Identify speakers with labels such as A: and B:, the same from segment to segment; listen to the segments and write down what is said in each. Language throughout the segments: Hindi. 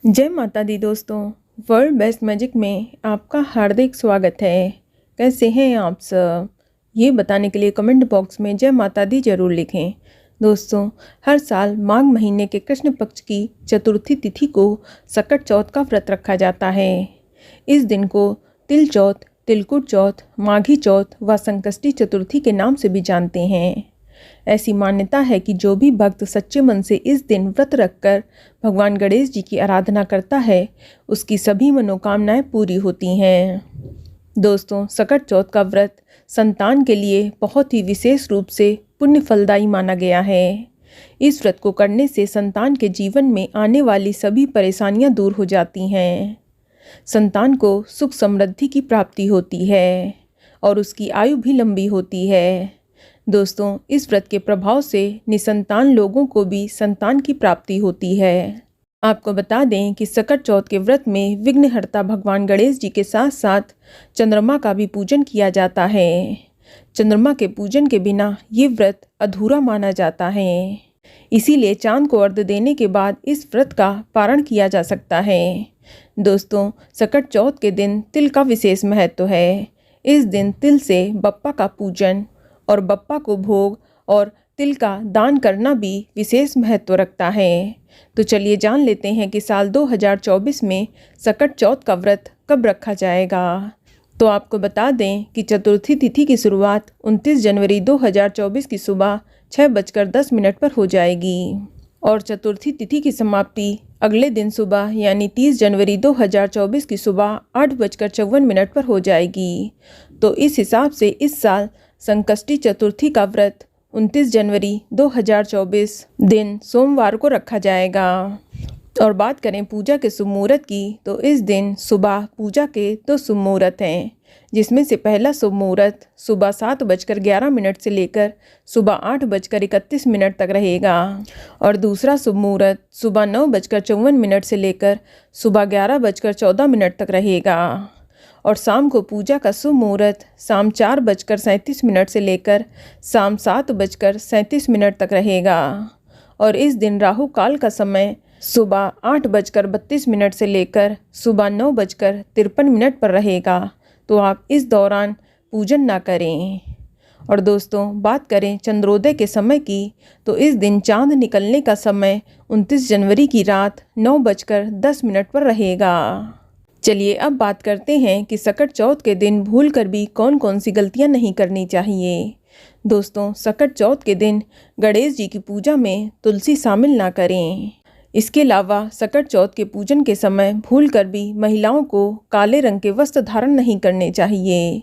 A: जय माता दी दोस्तों। वर्ल्ड बेस्ट मैजिक में आपका हार्दिक स्वागत है। कैसे हैं आप सब? ये बताने के लिए कमेंट बॉक्स में जय माता दी जरूर लिखें। दोस्तों, हर साल माघ महीने के कृष्ण पक्ष की चतुर्थी तिथि को सकट चौथ का व्रत रखा जाता है। इस दिन को तिल चौथ, तिलकुट चौथ, माघी चौथ व संकष्टी चतुर्थी के नाम से भी जानते हैं। ऐसी मान्यता है कि जो भी भक्त सच्चे मन से इस दिन व्रत रखकर भगवान गणेश जी की आराधना करता है, उसकी सभी मनोकामनाएं पूरी होती हैं। दोस्तों, सकट चौथ का व्रत संतान के लिए बहुत ही विशेष रूप से पुण्य फलदायी माना गया है। इस व्रत को करने से संतान के जीवन में आने वाली सभी परेशानियां दूर हो जाती हैं। संतान को सुख समृद्धि की प्राप्ति होती है और उसकी आयु भी लंबी होती है। दोस्तों, इस व्रत के प्रभाव से निसंतान लोगों को भी संतान की प्राप्ति होती है। आपको बता दें कि सकट चौथ के व्रत में विघ्नहर्ता भगवान गणेश जी के साथ साथ चंद्रमा का भी पूजन किया जाता है। चंद्रमा के पूजन के बिना ये व्रत अधूरा माना जाता है। इसीलिए चांद को अर्घ्य देने के बाद इस व्रत का पारण किया जा सकता है। दोस्तों, सकट चौथ के दिन तिल का विशेष महत्व है। इस दिन तिल से बप्पा का पूजन और बप्पा को भोग और तिल का दान करना भी विशेष महत्व रखता है। तो चलिए जान लेते हैं कि साल 2024 में सकट चौथ का व्रत कब रखा जाएगा। तो आपको बता दें कि चतुर्थी तिथि की शुरुआत 29 जनवरी 2024 की सुबह 6:10 पर हो जाएगी और चतुर्थी तिथि की समाप्ति अगले दिन सुबह यानी 30 जनवरी 2024 की सुबह 8:54 पर हो जाएगी। तो इस हिसाब से इस साल संकष्टी चतुर्थी का व्रत 29 जनवरी 2024 दिन सोमवार को रखा जाएगा। और बात करें पूजा के शुभ मुहूर्त की, तो इस दिन सुबह पूजा के 2 शुभ मुहूर्त हैं, जिसमें से पहला शुभ मुहूर्त सुबह 7:11 से लेकर सुबह 8:31 तक रहेगा और दूसरा शुभ मुहूर्त सुबह 9:54 से लेकर सुबह 11:14 तक रहेगा। और शाम को पूजा का शुभ मुहूर्त शाम 4:37 से लेकर शाम 7:37 तक रहेगा और इस दिन राहु काल का समय सुबह 8:32 से लेकर सुबह 9:53 पर रहेगा। तो आप इस दौरान पूजन ना करें। और दोस्तों, बात करें चंद्रोदय के समय की, तो इस दिन चांद निकलने का समय 29 जनवरी की रात 9:10 पर रहेगा। चलिए अब बात करते हैं कि सकट चौथ के दिन भूलकर भी कौन कौन सी गलतियां नहीं करनी चाहिए। दोस्तों, सकट चौथ के दिन गणेश जी की पूजा में तुलसी शामिल ना करें। इसके अलावा सकट चौथ के पूजन के समय भूलकर भी महिलाओं को काले रंग के वस्त्र धारण नहीं करने चाहिए।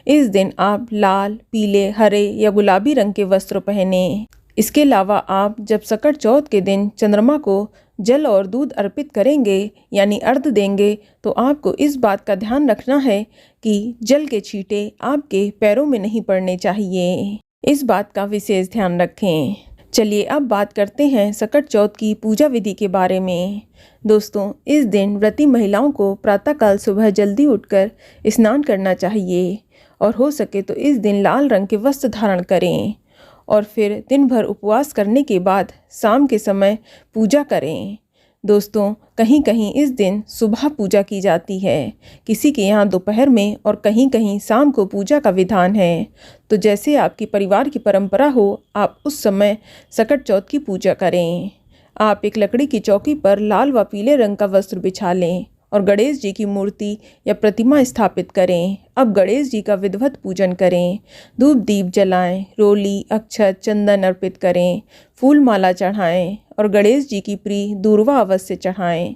A: इस दिन आप लाल, पीले, हरे या गुलाबी रंग के वस्त्र पहने। इसके अलावा आप जब सकट चौथ के दिन चंद्रमा को जल और दूध अर्पित करेंगे यानी अर्घ्य देंगे, तो आपको इस बात का ध्यान रखना है कि जल के छींटे आपके पैरों में नहीं पड़ने चाहिए। इस बात का विशेष ध्यान रखें। चलिए अब बात करते हैं सकट चौथ की पूजा विधि के बारे में। दोस्तों, इस दिन व्रती महिलाओं को प्रातःकाल सुबह जल्दी उठकर स्नान करना चाहिए और हो सके तो इस दिन लाल रंग के वस्त्र धारण करें और फिर दिन भर उपवास करने के बाद शाम के समय पूजा करें। दोस्तों, कहीं कहीं इस दिन सुबह पूजा की जाती है, किसी के यहाँ दोपहर में और कहीं कहीं शाम को पूजा का विधान है। तो जैसे आपकी परिवार की परंपरा हो, आप उस समय सकट चौथ की पूजा करें। आप एक लकड़ी की चौकी पर लाल व पीले रंग का वस्त्र बिछा लें और गणेश जी की मूर्ति या प्रतिमा स्थापित करें। अब गणेश जी का विधिवत पूजन करें, धूप दीप जलाएं, रोली, अक्षत, चंदन अर्पित करें, फूल माला चढ़ाएं और गणेश जी की प्रिय दूर्वा अवश्य चढ़ाएं।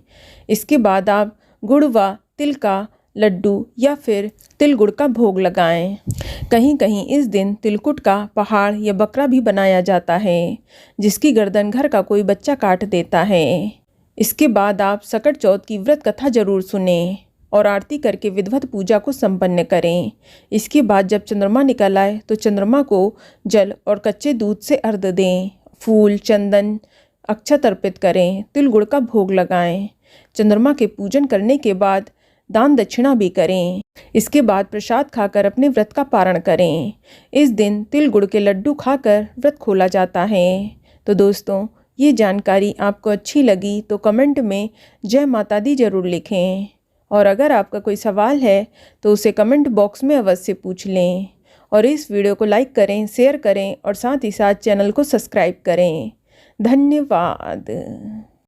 A: इसके बाद आप गुड़ व तिल का लड्डू या फिर तिल गुड़ का भोग लगाएं। कहीं कहीं इस दिन तिलकुट का पहाड़ या बकरा भी बनाया जाता है, जिसकी गर्दन घर का कोई बच्चा काट देता है। इसके बाद आप सकट चौथ की व्रत कथा जरूर सुनें और आरती करके विधिवत पूजा को संपन्न करें। इसके बाद जब चंद्रमा निकल आए तो चंद्रमा को जल और कच्चे दूध से अर्घ्य दें, फूल, चंदन, अक्षत अर्पित करें, तिल गुड़ का भोग लगाएं। चंद्रमा के पूजन करने के बाद दान दक्षिणा भी करें। इसके बाद प्रसाद खाकर अपने व्रत का पारण करें। इस दिन तिल गुड़ के लड्डू खाकर व्रत खोला जाता है। तो दोस्तों, ये जानकारी आपको अच्छी लगी तो कमेंट में जय माता दी ज़रूर लिखें। और अगर आपका कोई सवाल है तो उसे कमेंट बॉक्स में अवश्य पूछ लें। और इस वीडियो को लाइक करें, शेयर करें और साथ ही साथ चैनल को सब्सक्राइब करें। धन्यवाद।